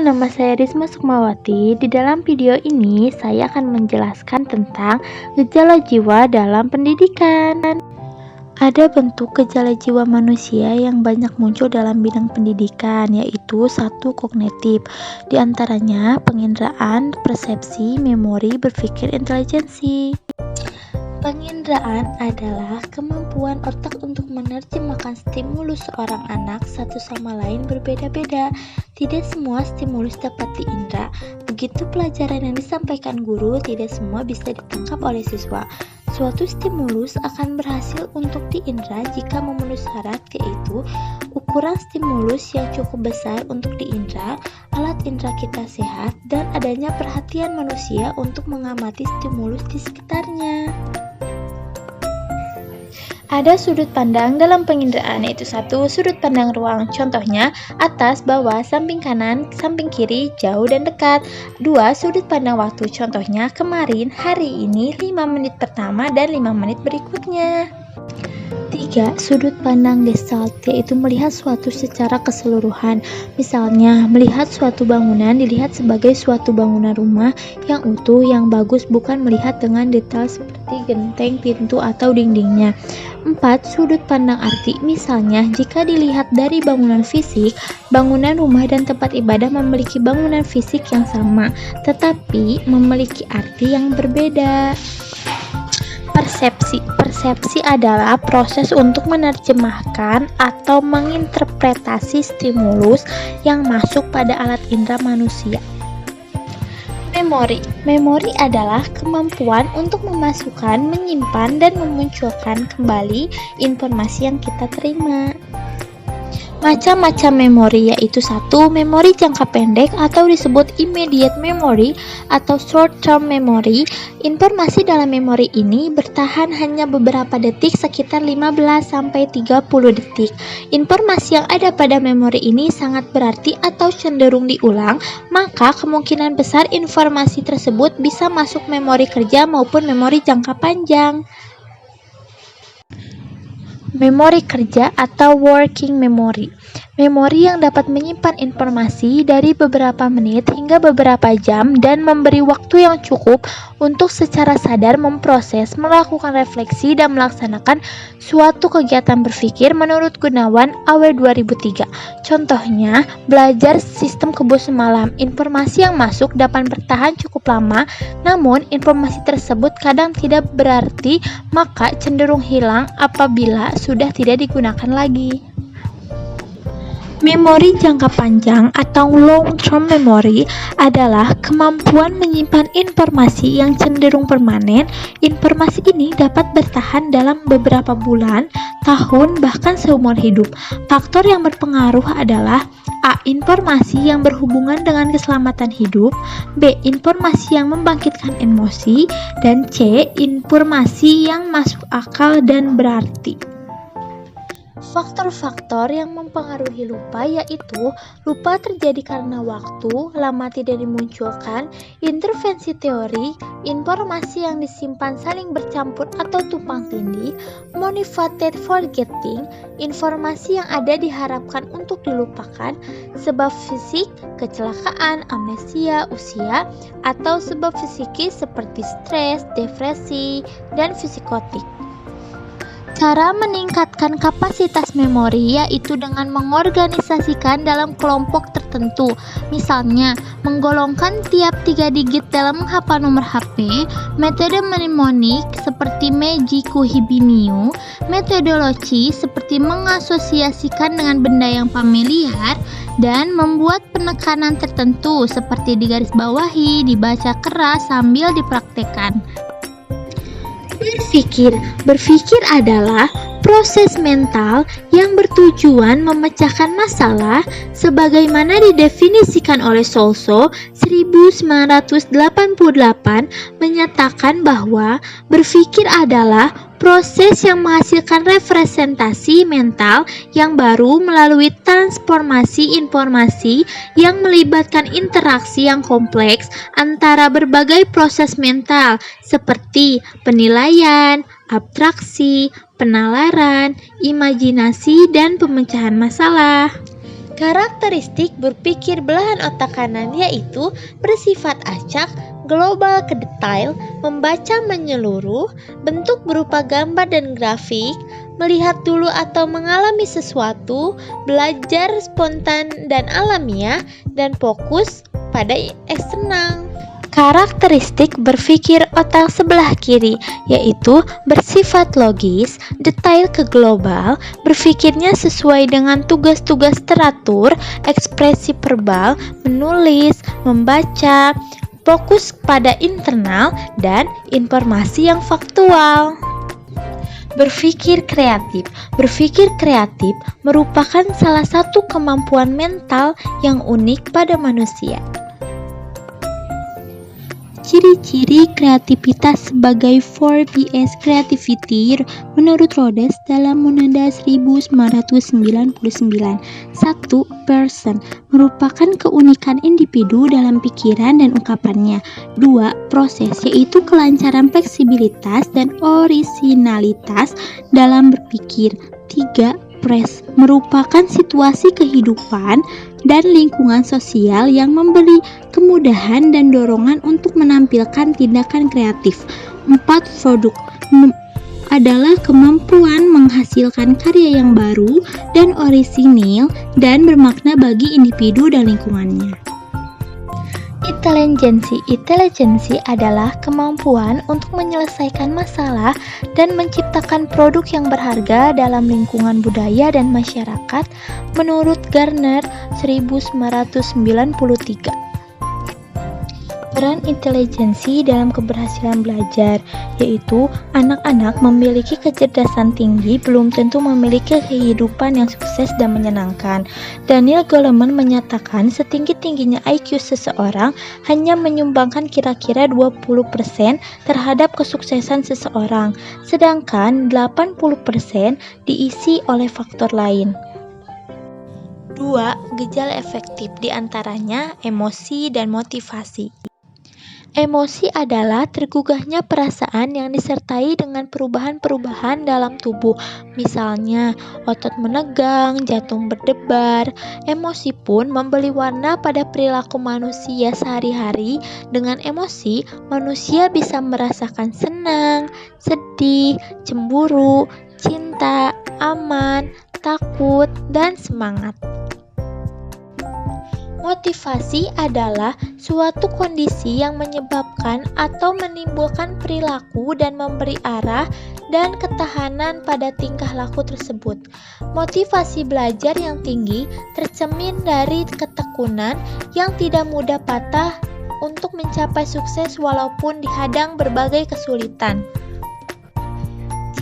nama saya Risma Sukmawati. Di dalam video ini, saya akan menjelaskan tentang gejala jiwa dalam pendidikan. Ada bentuk gejala jiwa manusia yang banyak muncul dalam bidang pendidikan, yaitu 1. Kognitif, di antaranya penginderaan, persepsi, memori, berpikir, intelijensi. Penginderaan adalah kemampuan otak untuk menerjemahkan stimulus seorang anak satu sama lain berbeda-beda. Tidak semua stimulus dapat diindra. Begitu pelajaran yang disampaikan guru, tidak semua bisa ditangkap oleh siswa. Suatu stimulus akan berhasil untuk diindra jika memenuhi syarat, yaitu ukuran stimulus yang cukup besar untuk diindra, alat indra kita sehat, dan adanya perhatian manusia untuk mengamati stimulus di sekitarnya. Ada sudut pandang dalam penginderaan, yaitu 1. Sudut pandang ruang, contohnya atas, bawah, samping kanan, samping kiri, jauh dan dekat. 2. Sudut pandang waktu, contohnya kemarin, hari ini, 5 menit pertama dan 5 menit berikutnya. 3. Sudut pandang gestalt, yaitu melihat suatu secara keseluruhan. Misalnya, melihat suatu bangunan dilihat sebagai suatu bangunan rumah yang utuh, yang bagus, bukan melihat dengan detail seperti genteng, pintu, atau dindingnya. 4. Sudut pandang arti, misalnya, jika dilihat dari bangunan fisik, bangunan rumah dan tempat ibadah memiliki bangunan fisik yang sama, tetapi memiliki arti yang berbeda. Persepsi adalah proses untuk menerjemahkan atau menginterpretasi stimulus yang masuk pada alat indera manusia. Memori adalah kemampuan untuk memasukkan, menyimpan, dan memunculkan kembali informasi yang kita terima. Macam-macam memori, yaitu 1. Memori jangka pendek atau disebut immediate memory atau short term memory. Informasi dalam memori ini bertahan hanya beberapa detik, sekitar 15-30 detik. Informasi yang ada pada memori ini sangat berarti atau cenderung diulang, maka kemungkinan besar informasi tersebut bisa masuk memori kerja maupun memori jangka panjang. Memori kerja atau working memory. Memori yang dapat menyimpan informasi dari beberapa menit hingga beberapa jam dan memberi waktu yang cukup untuk secara sadar memproses, melakukan refleksi, dan melaksanakan suatu kegiatan berpikir menurut Gunawan Awal 2003. Contohnya, belajar sistem kebo semalam. Informasi yang masuk dapat bertahan cukup lama, namun informasi tersebut kadang tidak berarti, maka cenderung hilang apabila sudah tidak digunakan lagi. Memori jangka panjang atau long-term memory adalah kemampuan menyimpan informasi yang cenderung permanen. Informasi ini dapat bertahan dalam beberapa bulan, tahun, bahkan seumur hidup. Faktor yang berpengaruh adalah A. Informasi yang berhubungan dengan keselamatan hidup, B. Informasi yang membangkitkan emosi, dan C. Informasi yang masuk akal dan berarti. Faktor-faktor yang mempengaruhi lupa, yaitu lupa terjadi karena waktu, lama tidak dimunculkan, intervensi teori, informasi yang disimpan saling bercampur atau tumpang tindih, motivated forgetting, informasi yang ada diharapkan untuk dilupakan, sebab fisik, kecelakaan, amnesia, usia, atau sebab psikis seperti stres, depresi, dan psikotik. Cara meningkatkan kapasitas memori yaitu dengan mengorganisasikan dalam kelompok tertentu. Misalnya, menggolongkan tiap 3 digit dalam menghafal nomor HP, metode mnemonik seperti Meji-Kuhibinio, metodologi seperti mengasosiasikan dengan benda yang familiar, dan membuat penekanan tertentu seperti digarisbawahi, dibaca keras sambil dipraktekkan. Berpikir adalah proses mental yang bertujuan memecahkan masalah sebagaimana didefinisikan oleh Solso 1988 menyatakan bahwa berpikir adalah proses yang menghasilkan representasi mental yang baru melalui transformasi informasi yang melibatkan interaksi yang kompleks antara berbagai proses mental seperti penilaian, abstraksi, penalaran, imajinasi, dan pemecahan masalah. Karakteristik berpikir belahan otak kanan yaitu bersifat acak, global ke detail, membaca menyeluruh, bentuk berupa gambar dan grafik, melihat dulu atau mengalami sesuatu, belajar spontan dan alamiah, dan fokus pada eksternal. Karakteristik berpikir otak sebelah kiri yaitu bersifat logis, detail ke global, berpikirnya sesuai dengan tugas-tugas teratur, ekspresi verbal, menulis, membaca, fokus pada internal, dan informasi yang faktual. Berpikir kreatif. Berpikir kreatif merupakan salah satu kemampuan mental yang unik pada manusia. Ciri-ciri kreativitas sebagai 4Ps Creativity menurut Rhodes dalam Monada 1999. 1. Person merupakan keunikan individu dalam pikiran dan ungkapannya. 2. Proses yaitu kelancaran, fleksibilitas, dan orisinalitas dalam berpikir. 3. Press merupakan situasi kehidupan dan lingkungan sosial yang memberi kemudahan dan dorongan untuk menampilkan tindakan kreatif. 4. Produk adalah kemampuan menghasilkan karya yang baru dan orisinil dan bermakna bagi individu dan lingkungannya. Intelijensi adalah kemampuan untuk menyelesaikan masalah dan menciptakan produk yang berharga dalam lingkungan budaya dan masyarakat menurut Garner 1993. Peran intelijensi dalam keberhasilan belajar, yaitu anak-anak memiliki kecerdasan tinggi belum tentu memiliki kehidupan yang sukses dan menyenangkan. Daniel Goleman menyatakan setinggi-tingginya IQ seseorang hanya menyumbangkan kira-kira 20% terhadap kesuksesan seseorang, sedangkan 80% diisi oleh faktor lain. 2. Gejala efektif, diantaranya emosi dan motivasi. Emosi adalah tergugahnya perasaan yang disertai dengan perubahan-perubahan dalam tubuh, misalnya otot menegang, jantung berdebar. Emosi pun memberi warna pada perilaku manusia sehari-hari. Dengan emosi, manusia bisa merasakan senang, sedih, cemburu, cinta, aman, takut, dan semangat. Motivasi adalah suatu kondisi yang menyebabkan atau menimbulkan perilaku dan memberi arah dan ketahanan pada tingkah laku tersebut. Motivasi belajar yang tinggi tercermin dari ketekunan yang tidak mudah patah untuk mencapai sukses walaupun dihadang berbagai kesulitan.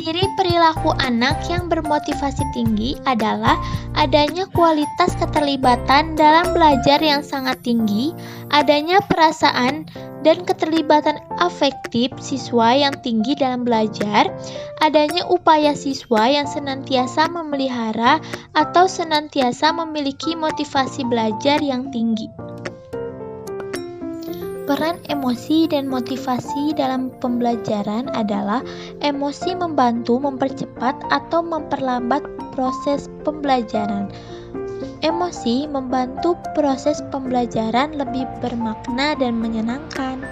Ciri perilaku anak yang bermotivasi tinggi adalah adanya kualitas keterlibatan dalam belajar yang sangat tinggi, adanya perasaan dan keterlibatan afektif siswa yang tinggi dalam belajar, adanya upaya siswa yang senantiasa memelihara atau senantiasa memiliki motivasi belajar yang tinggi. Peran emosi dan motivasi dalam pembelajaran adalah emosi membantu mempercepat atau memperlambat proses pembelajaran. Emosi membantu proses pembelajaran lebih bermakna dan menyenangkan.